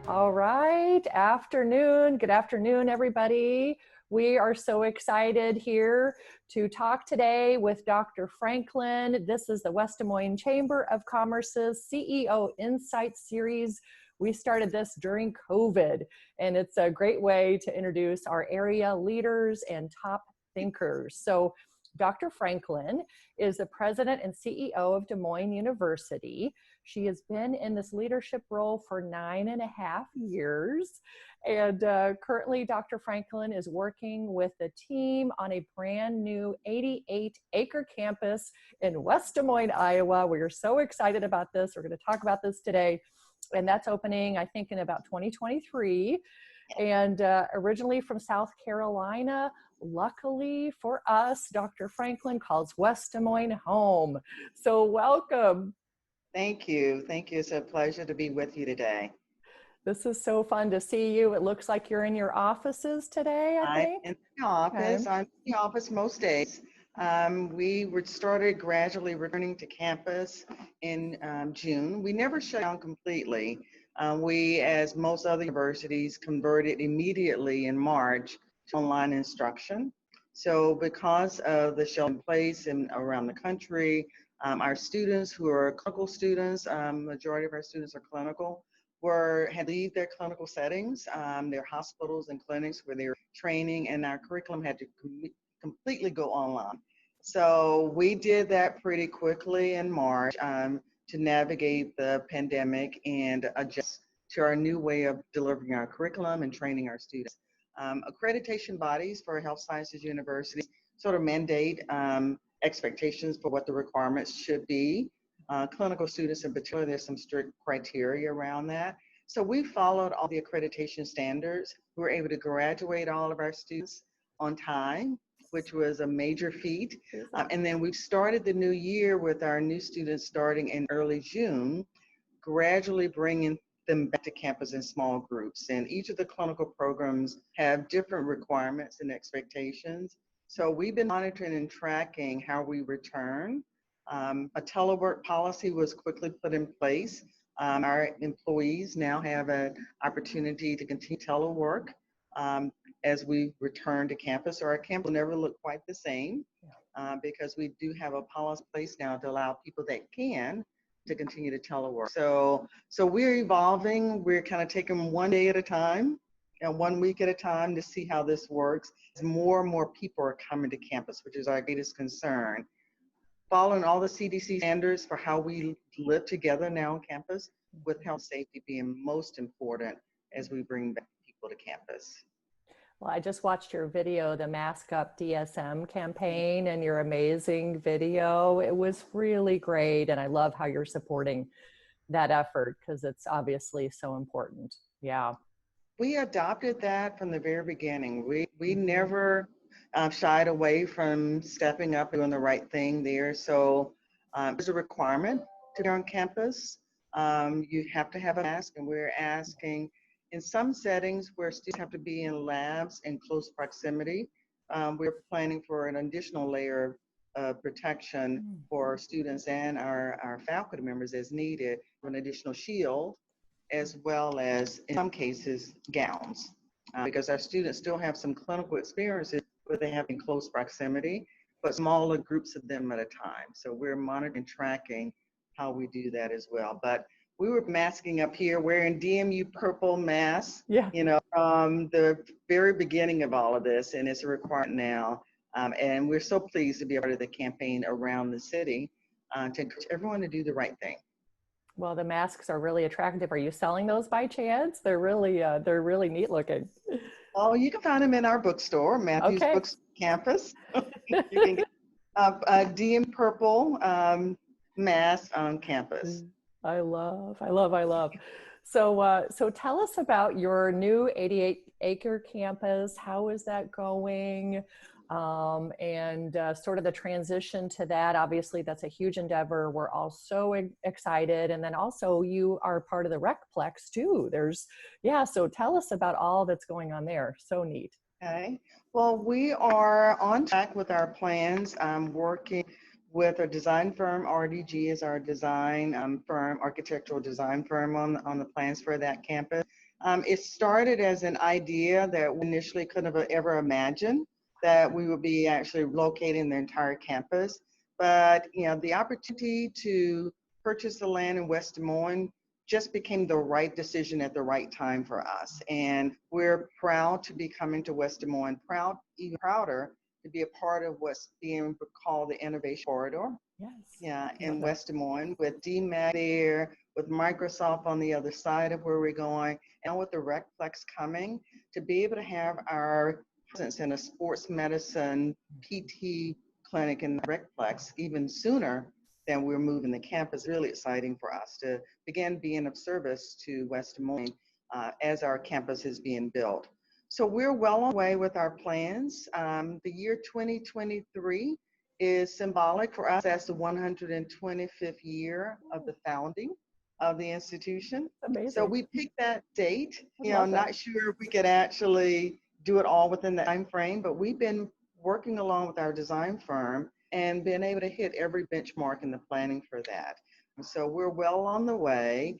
All right, afternoon. Good afternoon, everybody. We are so excited here to talk today with Dr. Franklin. This is the West Des Moines Chamber of Commerce's CEO Insight Series. We started this during COVID, and it's a great way to introduce our area leaders and top thinkers. So Dr. Franklin is the president and CEO of Des Moines University. She has been in this leadership role for 9.5 years. And currently, Dr. Franklin is working with the team on a brand new 88-acre campus in West Des Moines, Iowa. We are so excited about this. We're going to talk about this today. And that's opening, I think, in about 2023. And originally from South Carolina. Luckily for us, Dr. Franklin calls West Des Moines home. So welcome. Thank you. Thank you. It's a pleasure to be with you today. This is so fun to see you. It looks like you're in your offices today, I think. I'm in the office. Okay. I'm in the office most days. We started gradually returning to campus in June. We never shut down completely. We, as most other universities, converted immediately in March to online instruction. So because of the shelter in place and around the country, our students who are clinical students, majority of our students are clinical, had to leave their clinical settings, their hospitals and clinics where they were training, and our curriculum had to completely go online. So we did that pretty quickly in March to navigate the pandemic and adjust to our new way of delivering our curriculum and training our students. Accreditation bodies for health sciences universities sort of mandate expectations for what the requirements should be. Clinical students in particular, there's some strict criteria around that. So we followed all the accreditation standards. We were able to graduate all of our students on time, which was a major feat. And then we started the new year with our new students starting in early June, gradually bringing them back to campus in small groups. And each of the clinical programs have different requirements and expectations. So we've been monitoring and tracking how we return. A telework policy was quickly put in place. Our employees now have an opportunity to continue telework as we return to campus. So our campus will never look quite the same because we do have a policy in place now to allow people that can to continue to telework. So we're evolving. We're kind of taking one day at a time and 1 week at a time to see how this works. As more and more people are coming to campus, which is our greatest concern. Following all the CDC standards for how we live together now on campus, with health safety being most important as we bring back people to campus. Well, I just watched your video, the Mask Up DSM campaign, and your amazing video. It was really great, and I love how you're supporting that effort because it's obviously so important. Yeah. We adopted that from the very beginning. We never shied away from stepping up and doing the right thing there. So it's a requirement to be on campus. You have to have a mask, and we're asking in some settings where students have to be in labs in close proximity, we're planning for an additional layer of protection for students and our faculty members as needed, an additional shield, as well as, in some cases, gowns, because our students still have some clinical experiences where they have in close proximity, but smaller groups of them at a time. So we're monitoring and tracking how we do that as well. But we were masking up here, wearing DMU purple masks, from the very beginning of all of this, and it's a requirement now. And we're so pleased to be a part of the campaign around the city to encourage everyone to do the right thing. Well, the masks are really attractive. Are you selling those by chance? They're really neat looking. Oh, you can find them in our bookstore, Matthews Books Campus. You can get a DM purple mask on campus. I love. So tell us about your new 88-acre campus. How is that going? And sort of the transition to that. Obviously, that's a huge endeavor. We're all so excited. And then also you are part of the Recplex too. So tell us about all that's going on there. So neat. Okay. Well, we are on track with our plans. Working with a design firm. RDG is our design firm, architectural design firm on the plans for that campus. It started as an idea that we initially couldn't have ever imagined that we would be actually locating the entire campus. But, the opportunity to purchase the land in West Des Moines just became the right decision at the right time for us. And we're proud to be coming to West Des Moines, even prouder to be a part of what's being called the Innovation Corridor. Yes. Yeah, in West Des Moines with DMAT there, with Microsoft on the other side of where we're going, and with the RecPlex coming, to be able to have our presence in a sports medicine PT clinic in the RecPlex even sooner than we're moving the campus. Really exciting for us to begin being of service to West Des Moines as our campus is being built. So we're well on the way with our plans. The year 2023 is symbolic for us as the 125th year of the founding of the institution. Amazing. So we picked that date, Not not sure if we could actually do it all within that time frame, but we've been working along with our design firm and been able to hit every benchmark in the planning for that. So we're well on the way.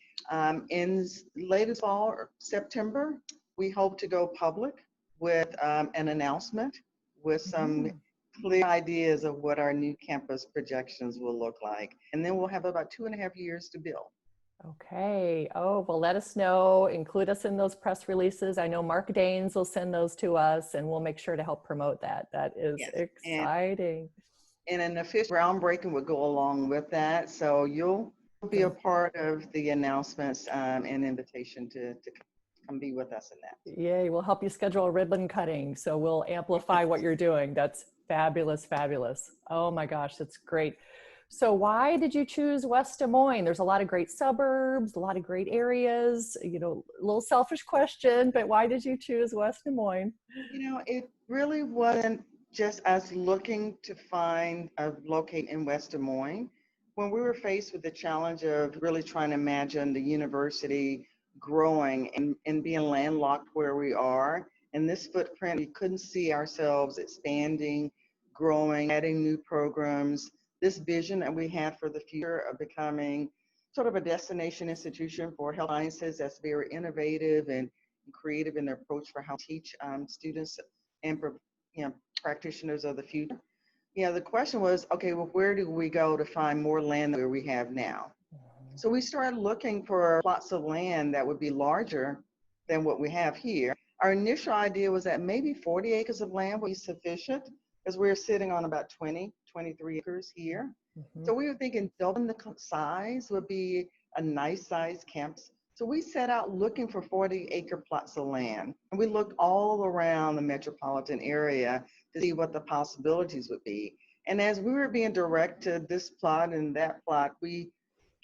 In late fall or September, we hope to go public with an announcement with some clear ideas of what our new campus projections will look like. And then we'll have about 2.5 years to build. Okay. Oh, well, let us know. Include us in those press releases. I know Mark Daines will send those to us, and we'll make sure to help promote that. That is exciting. And an official groundbreaking would go along with that. So you'll be a part of the announcements and invitation to come be with us in that. Yay. We'll help you schedule a ribbon cutting. So we'll amplify what you're doing. That's fabulous, fabulous. Oh my gosh, that's great. So why did you choose West Des Moines? There's a lot of great suburbs, a lot of great areas, a little selfish question, but why did you choose West Des Moines? It really wasn't just us looking to locate in West Des Moines. When we were faced with the challenge of really trying to imagine the university growing and being landlocked where we are, in this footprint, we couldn't see ourselves expanding, growing, adding new programs. This vision that we had for the future of becoming sort of a destination institution for health sciences that's very innovative and creative in their approach for how to teach students and practitioners of the future. The question was, okay, well, where do we go to find more land than we have now? So we started looking for plots of land that would be larger than what we have here. Our initial idea was that maybe 40 acres of land would be sufficient, because we're sitting on about 23 acres here. So we were thinking doubling the size would be a nice size campus. So we set out looking for 40-acre plots of land. And we looked all around the metropolitan area to see what the possibilities would be. And as we were being directed this plot and that plot, we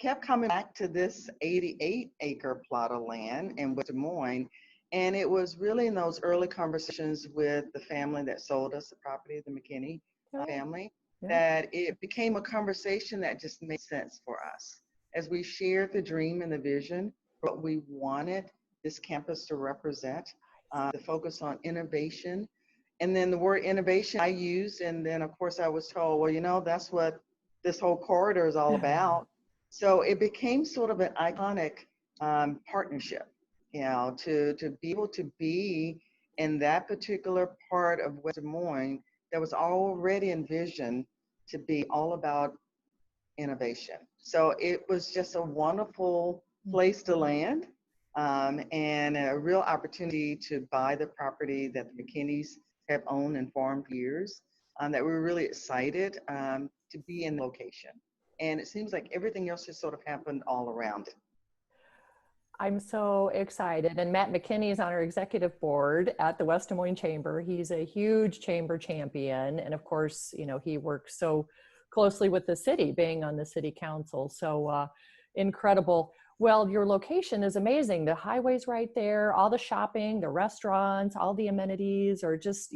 kept coming back to this 88-acre plot of land in West Des Moines. And it was really in those early conversations with the family that sold us the property, the McKinney family, that it became a conversation that just made sense for us. As we shared the dream and the vision, what we wanted this campus to represent, the focus on innovation. And then the word innovation I used, and then of course I was told, well, that's what this whole corridor is all about. So it became sort of an iconic partnership, to be able to be in that particular part of West Des Moines that was already envisioned to be all about innovation. So it was just a wonderful place to land and a real opportunity to buy the property that the McKinneys have owned and farmed for years, that we were really excited to be in the location. And it seems like everything else has sort of happened all around it. I'm so excited. And Matt McKinney is on our executive board at the West Des Moines Chamber. He's a huge chamber champion. And of course, he works so closely with the city, being on the city council. So incredible. Well, your location is amazing. The highway's right there, all the shopping, the restaurants, all the amenities are just,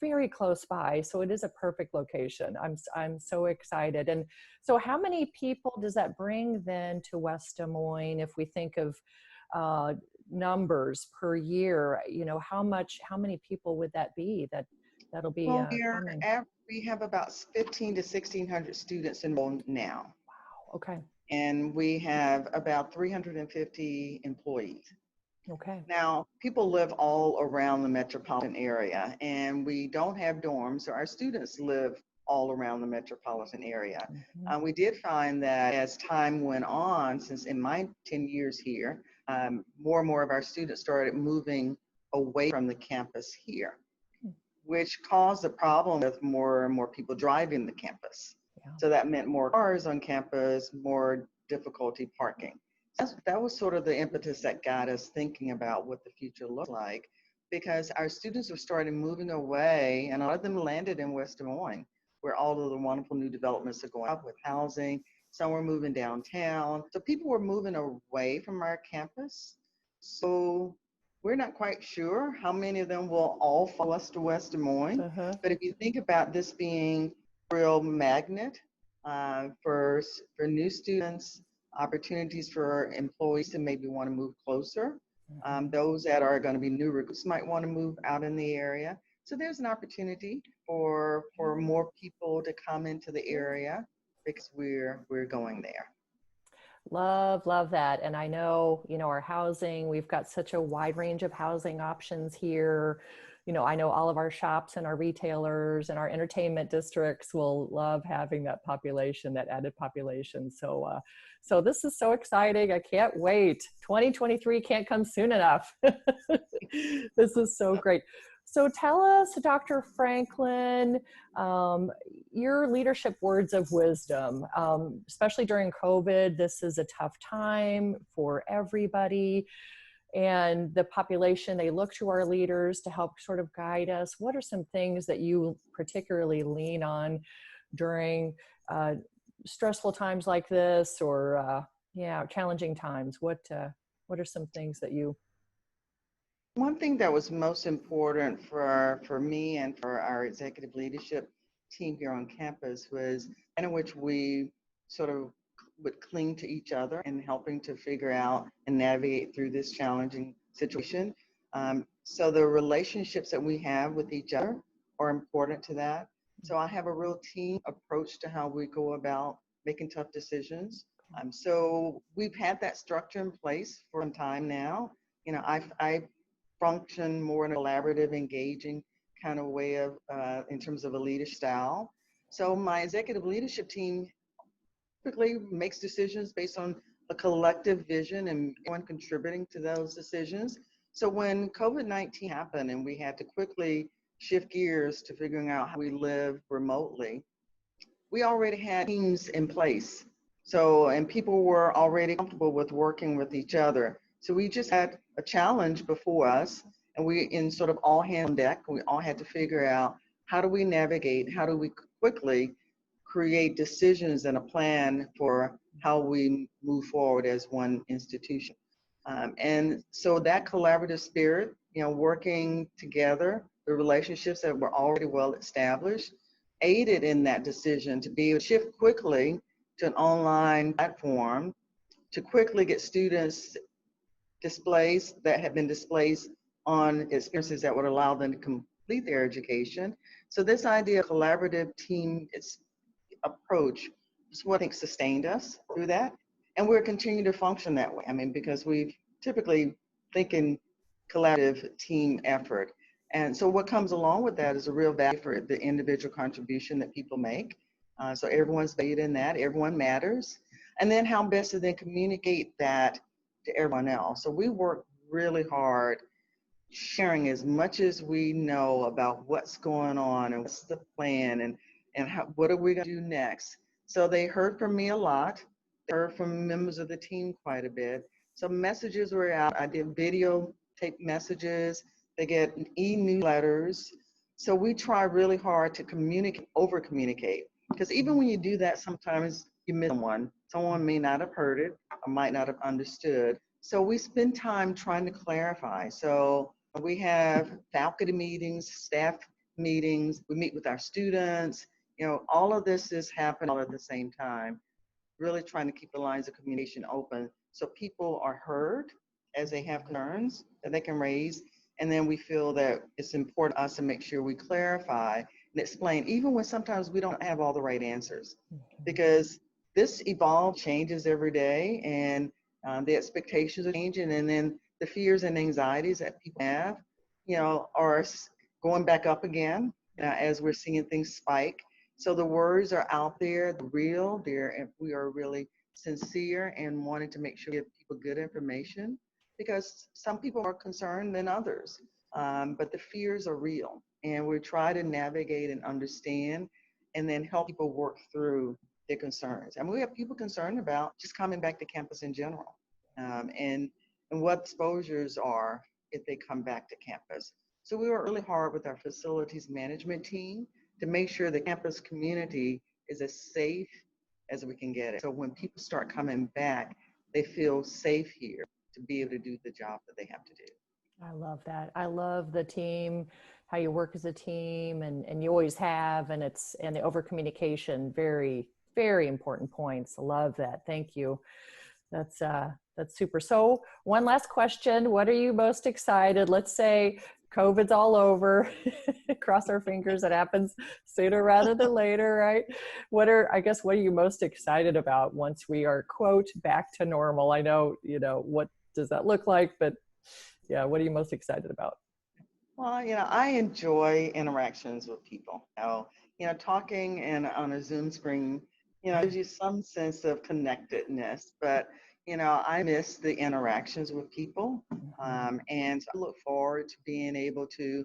very close by. So it is a perfect location. I'm so excited. And so how many people does that bring then to West Des Moines if we think of numbers per year? How many people would that be that'll be coming? We have about 1,500 to 1,600 students enrolled now. Wow. Okay. And we have about 350 employees. Okay. Now, people live all around the metropolitan area, and we don't have dorms, so our students live all around the metropolitan area. Mhm. We did find that as time went on, since in my 10 years here, more and more of our students started moving away from the campus here, Hmm. which caused a problem with more and more people driving the campus. Yeah. So that meant more cars on campus, more difficulty parking. That was sort of the impetus that got us thinking about what the future looked like, because our students were starting moving away, and a lot of them landed in West Des Moines, where all of the wonderful new developments are going up with housing. Some were moving downtown. So people were moving away from our campus. So we're not quite sure how many of them will all follow us to West Des Moines. Uh-huh. But if you think about this being a real magnet for new students, opportunities for employees to maybe want to move closer. Mhm. Those that are going to be new recruits might want to move out in the area. So there's an opportunity for more people to come into the area because we're going there. Love that. And I know, our housing, we've got such a wide range of housing options here. I know all of our shops and our retailers and our entertainment districts will love having that population, that added population. So this is so exciting. I can't wait. 2023 can't come soon enough. This is so great. So tell us, Dr. Franklin, your leadership words of wisdom, especially during COVID. This is a tough time for everybody. And the population, they look to our leaders to help sort of guide us. What are some things that you particularly lean on during stressful times like this, or challenging times? What are some things that you... One thing that was most important for me and for our executive leadership team here on campus was in which we sort of would cling to each other and helping to figure out and navigate through this challenging situation. So the relationships that we have with each other are important to that. So I have a real team approach to how we go about making tough decisions. So we've had that structure in place for some time now. I function more in a collaborative, engaging kind of way of in terms of a leadership style. So my executive leadership team typically makes decisions based on a collective vision and everyone contributing to those decisions. So when COVID-19 happened and we had to quickly shift gears to figuring out how we live remotely, we already had teams in place. So, and people were already comfortable with working with each other. So we just had a challenge before us, and we in sort of all hands on deck, we all had to figure out how do we navigate, how do we quickly create decisions and a plan for how we move forward as one institution. And so that collaborative spirit, working together, the relationships that were already well established, aided in that decision to be able to shift quickly to an online platform to quickly get students displays that have been displaced on experiences that would allow them to complete their education. So this idea of collaborative team approach is what I think sustained us through that. And we're continuing to function that way. I mean, because we typically think in collaborative team effort. And so what comes along with that is a real value for the individual contribution that people make. So everyone's valued in that, everyone matters. And then how best to then communicate that to everyone else. So we work really hard sharing as much as we know about what's going on and what's the plan and how, what are we going to do next. So they heard from me a lot. They heard from members of the team quite a bit. So messages were out. I did video tape messages. They get e-newsletters. So we try really hard to communicate, over communicate. Because even when you do that, sometimes you miss someone. Someone may not have heard it or might not have understood. So we spend time trying to clarify. So we have faculty meetings, staff meetings. We meet with our students. All of this is happening all at the same time, really trying to keep the lines of communication open so people are heard as they have concerns that they can raise. And then we feel that it's important to us to make sure we clarify and explain, even when sometimes we don't have all the right answers, because this changes every day, and the expectations are changing, and then the fears and anxieties that people have, are going back up again as we're seeing things spike. So the words are out there, they're real, and we are really sincere and wanting to make sure we give people good information because some people are concerned than others. But the fears are real, and we try to navigate and understand and then help people work through their concerns. And we have people concerned about just coming back to campus in general, and what exposures are if they come back to campus. So we work really hard with our facilities management team to make sure the campus community is as safe as we can get it. So when people start coming back, they feel safe here to be able to do the job that they have to do. I love that. I love the team, how you work as a team, and you always have, and the over communication, very, very important points. I love that. Thank you. That's super. So one last question. What are you most excited? Let's say COVID's all over. Cross our fingers it happens sooner rather than later, right? What are you most excited about once we are, quote, back to normal? I know, what does that look like? But yeah, what are you most excited about? Well, I enjoy interactions with people. Talking and on a Zoom screen, gives you some sense of connectedness. But I miss the interactions with people, and so I look forward to being able to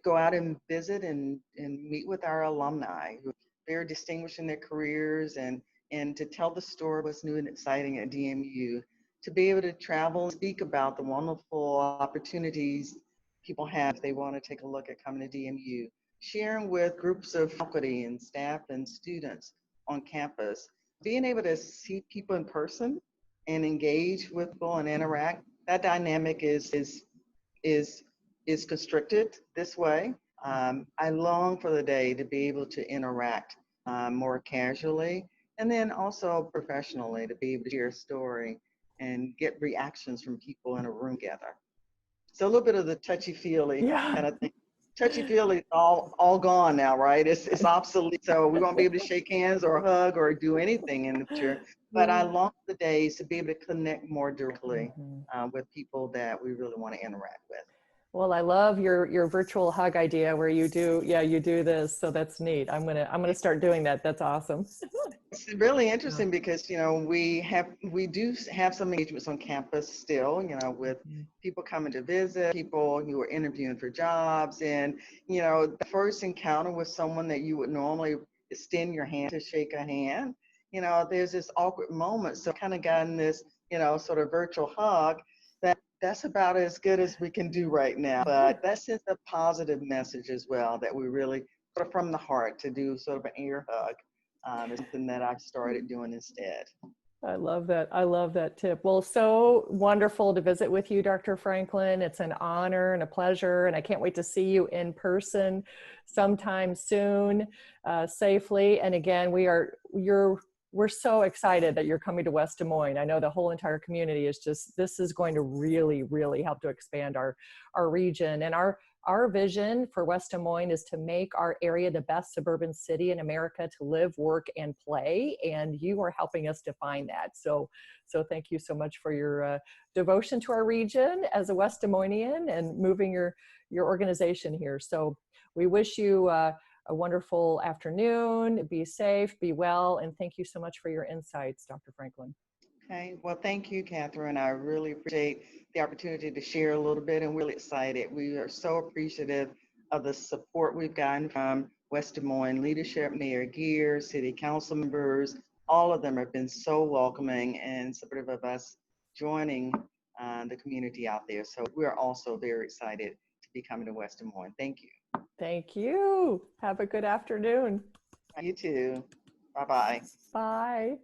go out and visit and meet with our alumni who are very distinguished in their careers, and to tell the story of what's new and exciting at DMU, to be able to travel and speak about the wonderful opportunities people have if they want to take a look at coming to DMU, sharing with groups of faculty and staff and students on campus, being able to see people in person and engage with people and interact. That dynamic is constricted this way. I long for the day to be able to interact more casually, and then also professionally to be able to share a story and get reactions from people in a room together. So a little bit of the touchy-feely kind of thing. Touchy-feely is all gone now, right? It's obsolete. So we won't be able to shake hands or hug or do anything in the future. But I long the days to be able to connect more directly with people that we really want to interact with. Well, I love your virtual hug idea where you do this. So that's neat. I'm gonna start doing that. That's awesome. It's really interesting because we do have some engagements on campus still, with people coming to visit, people who are interviewing for jobs, and the first encounter with someone that you would normally extend your hand to shake a hand, there's this awkward moment. So kind of gotten this, sort of virtual hug. That's about as good as we can do right now. But that sends a positive message as well, that we really sort of from the heart to do sort of an ear hug. Is something that I've started doing instead. I love that. I love that tip. Well, so wonderful to visit with you, Dr. Franklin. It's an honor and a pleasure, and I can't wait to see you in person sometime soon, safely. And again, we're so excited that you're coming to West Des Moines. I know the whole entire community is this is going to really, really help to expand our region. And our vision for West Des Moines is to make our area the best suburban city in America to live, work, and play. And you are helping us define that. So thank you so much for your devotion to our region as a West Des Moinesian and moving your organization here. So we wish you a wonderful afternoon. Be safe, be well, and thank you so much for your insights, Dr. Franklin. Okay, well, thank you, Katherine. I really appreciate the opportunity to share a little bit, and really excited. We are so appreciative of the support we've gotten from West Des Moines leadership, Mayor Geer, city council members. All of them have been so welcoming and supportive of us joining the community out there. So we're also very excited to be coming to West Des Moines. Thank you. Thank you. Have a good afternoon. You too. Bye-bye. Bye.